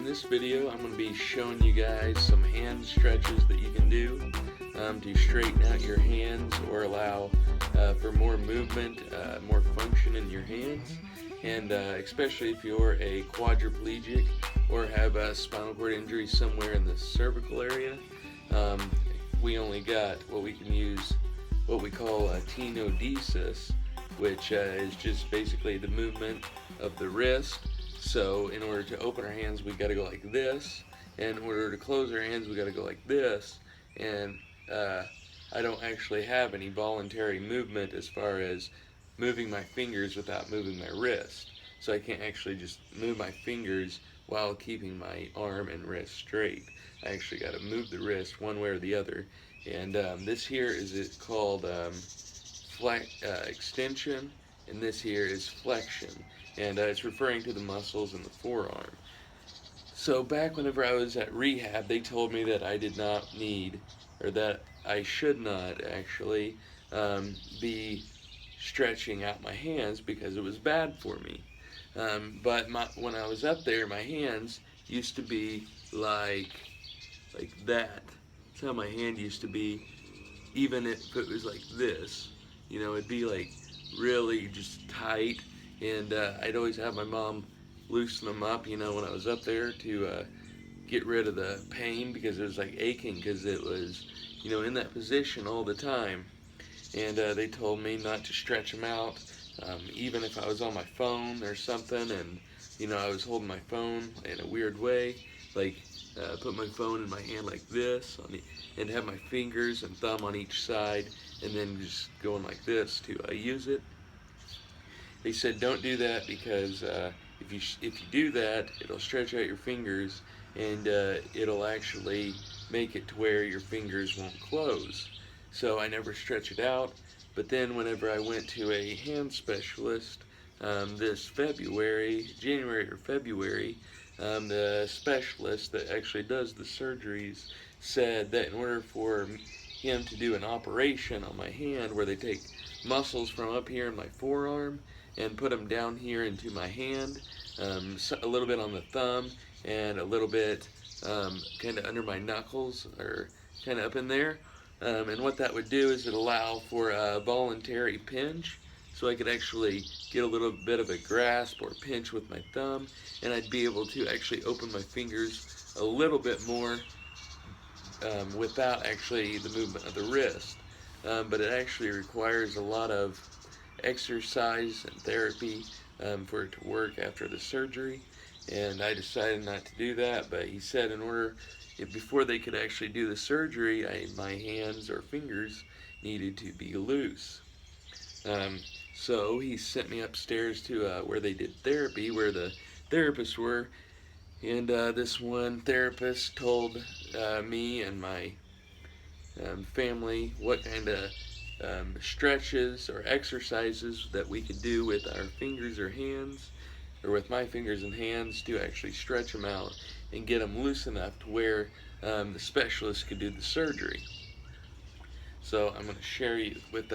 this video, I'm going to be showing you guys some hand stretches that you can do to straighten out your hands or allow for more movement, more function in your hands. And especially if you're a quadriplegic or have a spinal cord injury somewhere in the cervical area, we only got what we can use, what we call a tenodesis, which is just basically the movement of the wrist. So in order to open our hands, we got to go like this, and in order to close our hands, we got to go like this. And I don't actually have any voluntary movement as far as moving my fingers without moving my wrist. So I can't actually just move my fingers while keeping my arm and wrist straight. I actually got to move the wrist one way or the other. And this here is called extension, and this here is flexion. And it's referring to the muscles in the forearm. So back whenever I was at rehab, they told me that I did not need, or that I should not actually be stretching out my hands because it was bad for me. But when I was up there, my hands used to be like that. That's how my hand used to be, even if it was like this. You know, it'd be like really just tight, and I'd always have my mom loosen them up, you know, when I was up there to get rid of the pain, because it was like aching because it was, you know, in that position all the time. And they told me not to stretch them out, even if I was on my phone or something, and you know, I was holding my phone in a weird way, like put my phone in my hand like this, and have my fingers and thumb on each side, and then just going like this to use it. They said don't do that because if you do that, it'll stretch out your fingers, and it'll actually make it to where your fingers won't close. So I never stretch it out. But then whenever I went to a hand specialist this January or February, the specialist that actually does the surgeries said that in order for him to do an operation on my hand where they take muscles from up here in my forearm and put them down here into my hand, a little bit on the thumb and a little bit kind of under my knuckles, or kind of up in there. And what that would do is it allow for a voluntary pinch, so I could actually get a little bit of a grasp or pinch with my thumb, and I'd be able to actually open my fingers a little bit more without actually the movement of the wrist. But it actually requires a lot of exercise and therapy for it to work after the surgery, and I decided not to do that. But he said before they could actually do the surgery, my hands or fingers needed to be loose. So he sent me upstairs to where they did therapy, where the therapists were, and this one therapist told me and my family what kind of stretches or exercises that we could do with our fingers or hands, or with my fingers and hands, to actually stretch them out and get them loose enough to where the specialist could do the surgery. So I'm going to share with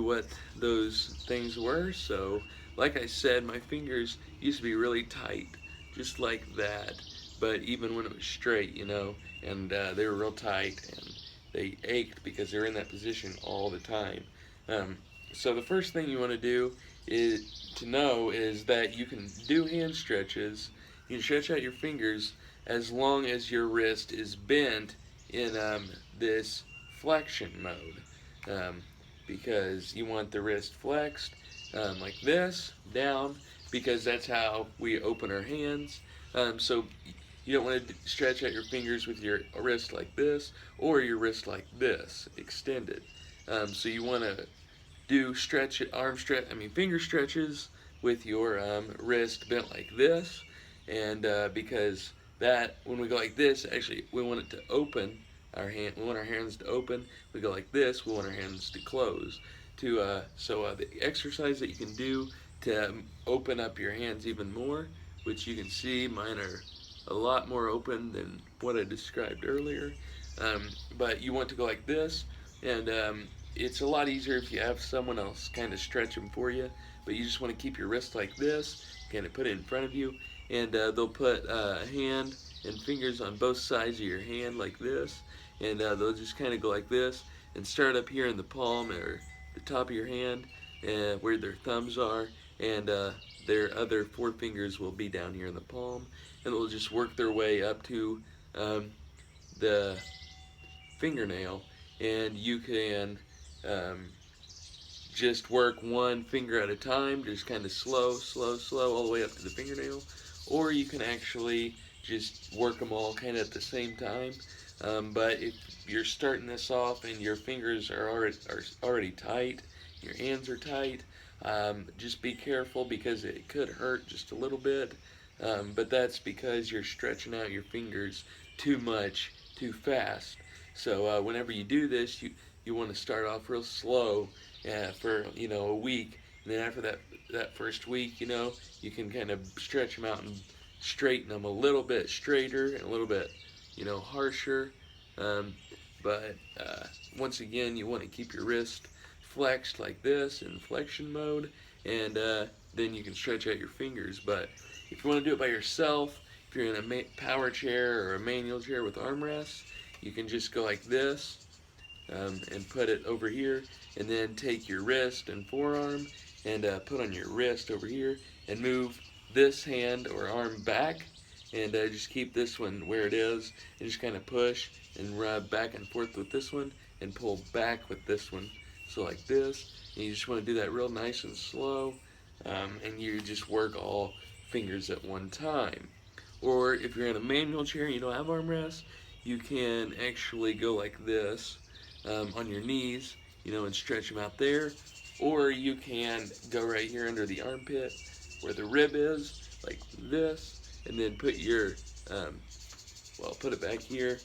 what those things were. So like I said, my fingers used to be really tight, just like that, but even when it was straight, you know, and they were real tight, and they ached because they're in that position all the time. So the first thing you want to do is that you can do hand stretches. You can stretch out your fingers as long as your wrist is bent in this flexion mode, because you want the wrist flexed like this, down, because that's how we open our hands. So you don't want to stretch out your fingers with your wrist like this, or your wrist like this, extended. So you want to do finger stretches with your wrist bent like this, and because that, when we go like this, actually we want it to open our hand. We want our hands to open. We go like this. We want our hands to close. So the exercise that you can do to open up your hands even more, which you can see mine are a lot more open than what I described earlier. But you want to go like this, and it's a lot easier if you have someone else kind of stretch them for you. But you just want to keep your wrist like this, kind of put it in front of you, and they'll put a hand and fingers on both sides of your hand like this, and they'll just kind of go like this and start up here in the palm or the top of your hand, where their thumbs are, and their other four fingers will be down here in the palm, and they'll just work their way up to the fingernail, and you can um, just work one finger at a time, just kind of slow, slow, slow, all the way up to the fingernail, or you can actually just work them all kind of at the same time. But if you're starting this off and your fingers are already tight, your hands are tight, just be careful because it could hurt just a little bit. But that's because you're stretching out your fingers too much, too fast. So whenever you do this, you want to start off real slow for a week, and then after that first week, you can kind of stretch them out and straighten them a little bit straighter and a little bit harsher. Um, but once again, you want to keep your wrist flexed like this in flexion mode, and then you can stretch out your fingers. But if you want to do it by yourself, if you're in a power chair or a manual chair with armrests, you can just go like this, and put it over here, and then take your wrist and forearm and put on your wrist over here and move this hand or arm back, and just keep this one where it is, and just kind of push and rub back and forth with this one and pull back with this one, so like this. And you just want to do that real nice and slow, and you just work all fingers at one time. Or if you're in a manual chair and you don't have armrests, you can actually go like this, on your knees, and stretch them out there. Or you can go right here under the armpit where the rib is, like this, and then put your, put it back here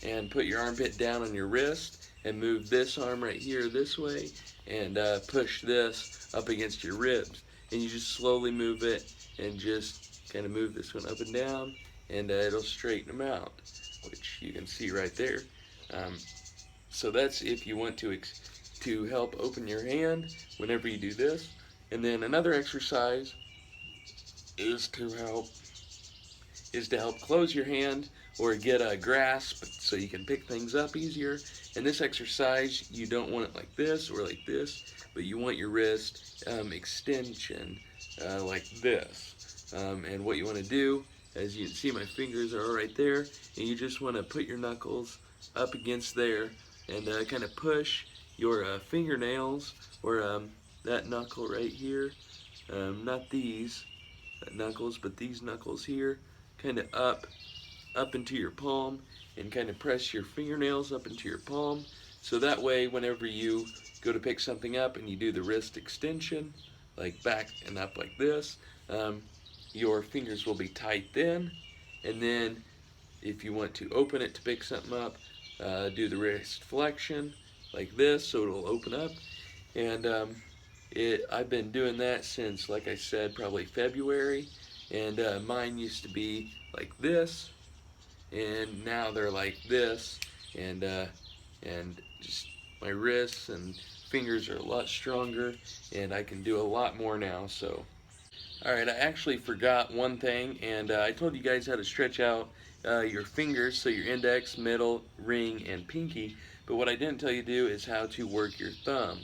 and put your armpit down on your wrist and move this arm right here this way and push this up against your ribs. And you just slowly move it and just kind of move this one up and down, and it'll straighten them out, which you can see right there. So that's if you want to help open your hand whenever you do this. And then another exercise is to help close your hand or get a grasp so you can pick things up easier. And this exercise, you don't want it like this or like this, but you want your wrist extension like this. And what you want to do, as you can see, my fingers are all right there, and you just want to put your knuckles up against there and kind of push your fingernails, or that knuckle right here, not these knuckles, but these knuckles here, kind of up into your palm, and kind of press your fingernails up into your palm. So that way, whenever you go to pick something up and you do the wrist extension, like back and up like this, your fingers will be tight then. And then if you want to open it to pick something up, do the wrist flexion like this, so it'll open up. And I've been doing that since, like I said, probably February, and mine used to be like this, and now they're like this, and just my wrists and fingers are a lot stronger, and I can do a lot more now. So alright, I actually forgot one thing, and I told you guys how to stretch out your fingers, so your index, middle, ring, and pinky, but what I didn't tell you to do is how to work your thumb.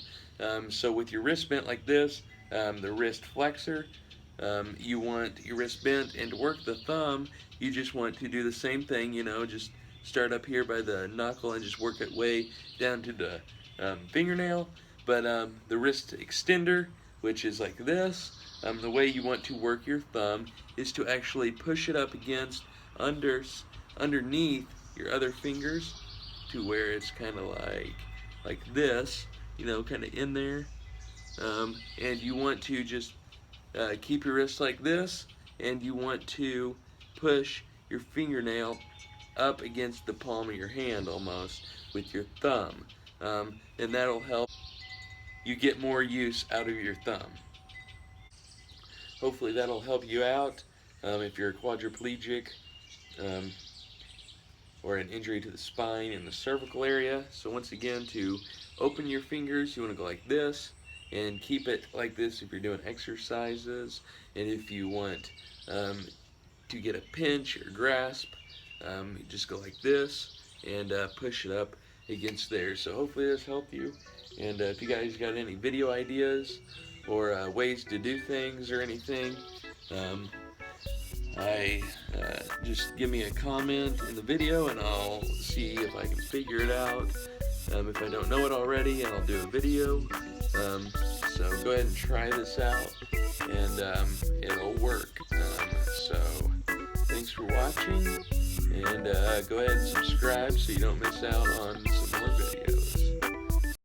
So with your wrist bent like this, the wrist flexor, you want your wrist bent, and to work the thumb, you just want to do the same thing, just start up here by the knuckle and just work it way down to the fingernail. But the wrist extender, which is like this, the way you want to work your thumb is to actually push it up against underneath your other fingers to where it's kind of like this, kind of in there. And you want to just keep your wrist like this, and you want to push your fingernail up against the palm of your hand almost with your thumb. And that'll help you get more use out of your thumb. Hopefully that'll help you out if you're a quadriplegic, or an injury to the spine in the cervical area. So once again, to open your fingers, you want to go like this and keep it like this if you're doing exercises. And if you want to get a pinch or grasp. You just go like this and push it up against there. So hopefully this helped you. And if you guys got any video ideas or ways to do things or anything, just give me a comment in the video and I'll see if I can figure it out. If I don't know it already, I'll do a video. So go ahead and try this out, and it'll work. So thanks for watching, and go ahead and subscribe so you don't miss out on some more